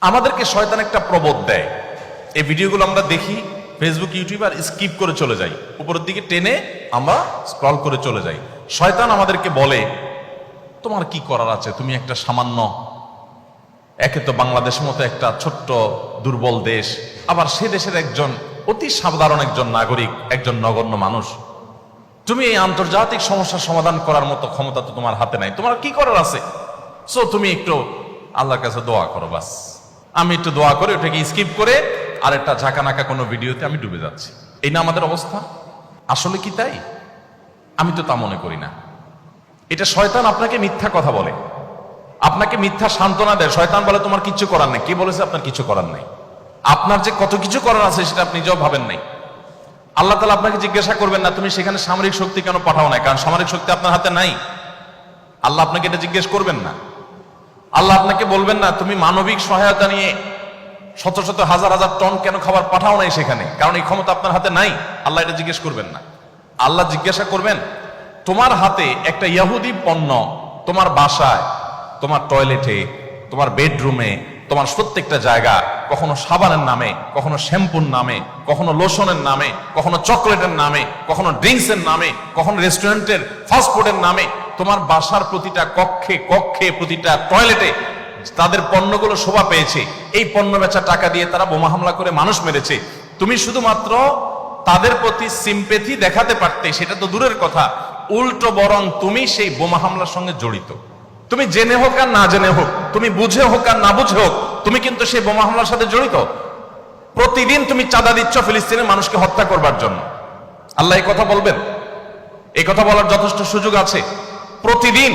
আমাদেরকে শয়তান একটা প্রবোধ দেয়, এই ভিডিওগুলো আমরা দেখি ফেসবুক ইউটিউব আর স্কিপ করে চলে যাই, উপরের দিকে টেনে আমরা স্ক্রল করে চলে যাই। শয়তান আমাদেরকে বলে তোমার কি করার আছে, তুমি একটা সামান্য, একে তো বাংলাদেশের মতো একটা ছোট্ট দুর্বল দেশ, আবার সে দেশের একজন অতি সাধারণ একজন নাগরিক, একজন নগণ্য মানুষ, তুমি এই আন্তর্জাতিক সমস্যার সমাধান করার মতো ক্ষমতা তো তোমার হাতে নাই, তোমার কি করার আছে? সো তুমি একটু আল্লাহর কাছে দোয়া করো। বাস আমি একটু দোয়া করে ওটাকে স্কিপ করে আর একটা ঝাঁকানাকা কোনো ভিডিওতে আমি ডুবে যাচ্ছি। এই না আমাদের অবস্থা? আসলে কি তাই? আমি তো তা মনে করি না। এটা শয়তান আপনাকে মিথ্যা কথা বলে, আপনাকে মিথ্যা সান্ত্বনা দেয়। শয়তান বলে তোমার কিচ্ছু করার নেই। কে বলেছে আপনার কিছু করার নেই? আপনার যে কত কিছু করার আছে সেটা আপনি নিজেও ভাবেন নাই। আল্লাহ তাআলা আপনাকে জিজ্ঞাসা করবেন না তুমি সেখানে সামরিক শক্তি কেন পাঠাও না, কারণ সামরিক শক্তি আপনার হাতে নাই। আল্লাহ আপনাকে এটা জিজ্ঞেস করবেন না। আল্লাহ আপনাকে বলবেন না তুমি মানবিক সহায়তা নিয়ে শত শত হাজার হাজার টন কেন খাবার পাঠাও নাই সেখানে, কারণ এই ক্ষমতা আপনার হাতে নাই। আল্লাহ এটা জিজ্ঞেস করবেন না। আল্লাহ জিজ্ঞাসা করবেন তোমার হাতে একটা ইহুদি পণ্য তোমার বাসায়, তোমার টয়লেটে, তোমার বেডরুমে, তোমার প্রত্যেকটা জায়গা, কখনো সাবানের নামে, কখনো শ্যাম্পুর নামে, কখনো লোশনের নামে, কখনো চকলেটের নামে, কখনো ড্রিঙ্কসের নামে, কখনো রেস্টুরেন্টের ফাস্টফুডের নামে, তোমার বাসার প্রতিটা কক্ষে কক্ষে প্রতিটা টয়লেটে তাদের পণ্যগুলো শোভা পেয়েছে। এই পণ্য বেচা টাকা দিয়ে তারা বোমা হামলা করে মানুষ মেরেছে। তুমি শুধুমাত্র তাদের প্রতি সিম্পেথি দেখাতে পারতে, সেটা তো দূরের কথা, উল্টো বরং তুমি সেই বোমা হামলার সঙ্গে জড়িত। তুমি জেনে হোক আর না জেনে হোক, তুমি বুঝে হোক আর না বুঝে হোক, তুমি কিন্তু সেই বোমা হামলার সাথে জড়িত। প্রতিদিন তুমি চাঁদা দিচ্ছ ফিলিস্তিনের মানুষকে হত্যা করবার জন্য। আল্লাহ এই কথা বলবেন? এই কথা বলার যথেষ্ট সুযোগ আছে? প্রতিদিন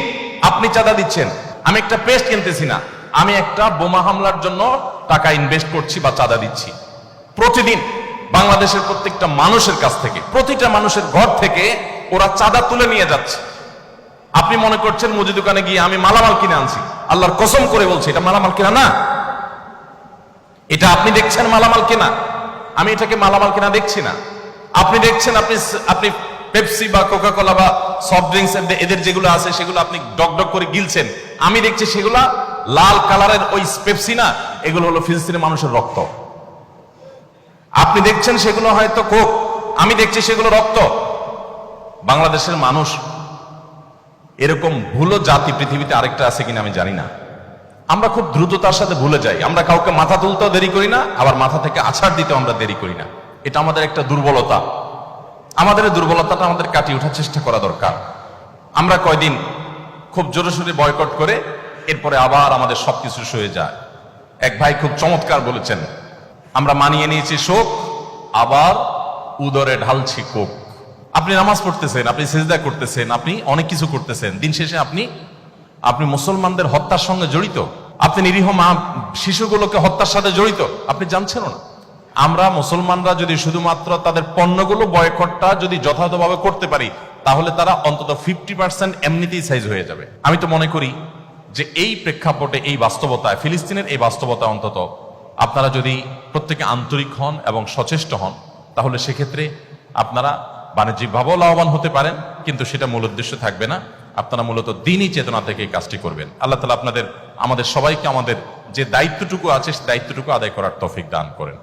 আপনি চাঁদা দিচ্ছেন। আমি একটা পেস্ট কিনতেছি না, আমি একটা বোমা হামলার জন্য টাকা ইনভেস্ট করছি বা চাঁদা দিচ্ছি। প্রতিদিন বাংলাদেশের প্রত্যেকটা মানুষের কাছ থেকে, প্রতিটা মানুষের ঘর থেকে ওরা চাঁদা তুলে নিয়ে যাচ্ছে। আপনি মনে করছেন মুদি দোকানে গিয়ে আমি মালামাল কিনে আনছি। আল্লাহর কসম করে বলছি এটা মালামাল কিনা না। এটা আপনি দেখছেন মালামাল কিনা, আমি এটাকে মালামাল কিনা দেখছি না। আপনি দেখছেন আপনি পেপসি বা কোকা কোলা বা সফট ড্রিঙ্কস এদের যেগুলো আছে সেগুলো আপনি ডক ডক করে গিলছেন। আমি দেখছি সেগুলা লাল কালারের ওই পেপসি না, এগুলো হলো ফিলিস্তিনের মানুষের রক্ত। আপনি দেখছেন সেগুলো হয়তো কোক, আমি দেখছি সেগুলো রক্ত। বাংলাদেশের মানুষ এরকম ভুলো জাতি পৃথিবীতে আরেকটা আছে কিনা আমি জানি না। আমরা খুব দ্রুততার সাথে ভুলে যাই। আমরা কাউকে মাথা তুলতেও দেরি করি না, আবার মাথা থেকে আছাড় দিতেও আমরা দেরি করি না। এটা আমাদের একটা দুর্বলতা। আমাদের এই দুর্বলতাটা আমাদের কাটিয়ে ওঠার চেষ্টা করা দরকার। আমরা কয়দিন খুব জোরে সোরে বয়কট করে এরপরে আবার আমাদের সবকিছু সয়ে যায়। এক ভাই খুব চমৎকার বলেছেন, আমরা মানিয়ে নিয়েছি শোক, আবার উদরে ঢালছি কোক। আপনি নামাজ পড়তেছেন, আপনি সিজদা করতেছেন, আপনি অনেক কিছু করতেছেন, দিন শেষে আপনি মুসলমানদের হত্যার সঙ্গে জড়িত। আপনি নিরীহ মা শিশুগুলোকে হত্যার সাথে জড়িত, আপনি জানছেন না। আমরা মুসলমানরা যদি শুধুমাত্র তাদের পণ্যগুলো বয়কটটা যদি যথাযথভাবে করতে পারি, তাহলে তারা অন্তত 50% এমনিতেই সাইজ হয়ে যাবে। আমি তো মনে করি যে এই প্রেক্ষাপটে, এই বাস্তবতায়, ফিলিস্তিনের এই বাস্তবতা অন্তত আপনারা যদি প্রত্যেকে আন্তরিক হন এবং সচেষ্ট হন, তাহলে সেক্ষেত্রে আপনারা বাণিজ্যিকভাবেও লাভবান হতে পারেন, কিন্তু সেটা মূল উদ্দেশ্য থাকবে না। আপনারা মূলত দ্বীনি চেতনা থেকে এই কাজটি করবেন। আল্লাহ তাআলা আমাদের সবাইকে আমাদের যে দায়িত্বটুকু আছে সেই দায়িত্বটুকু আদায় করার তৌফিক দান করেন।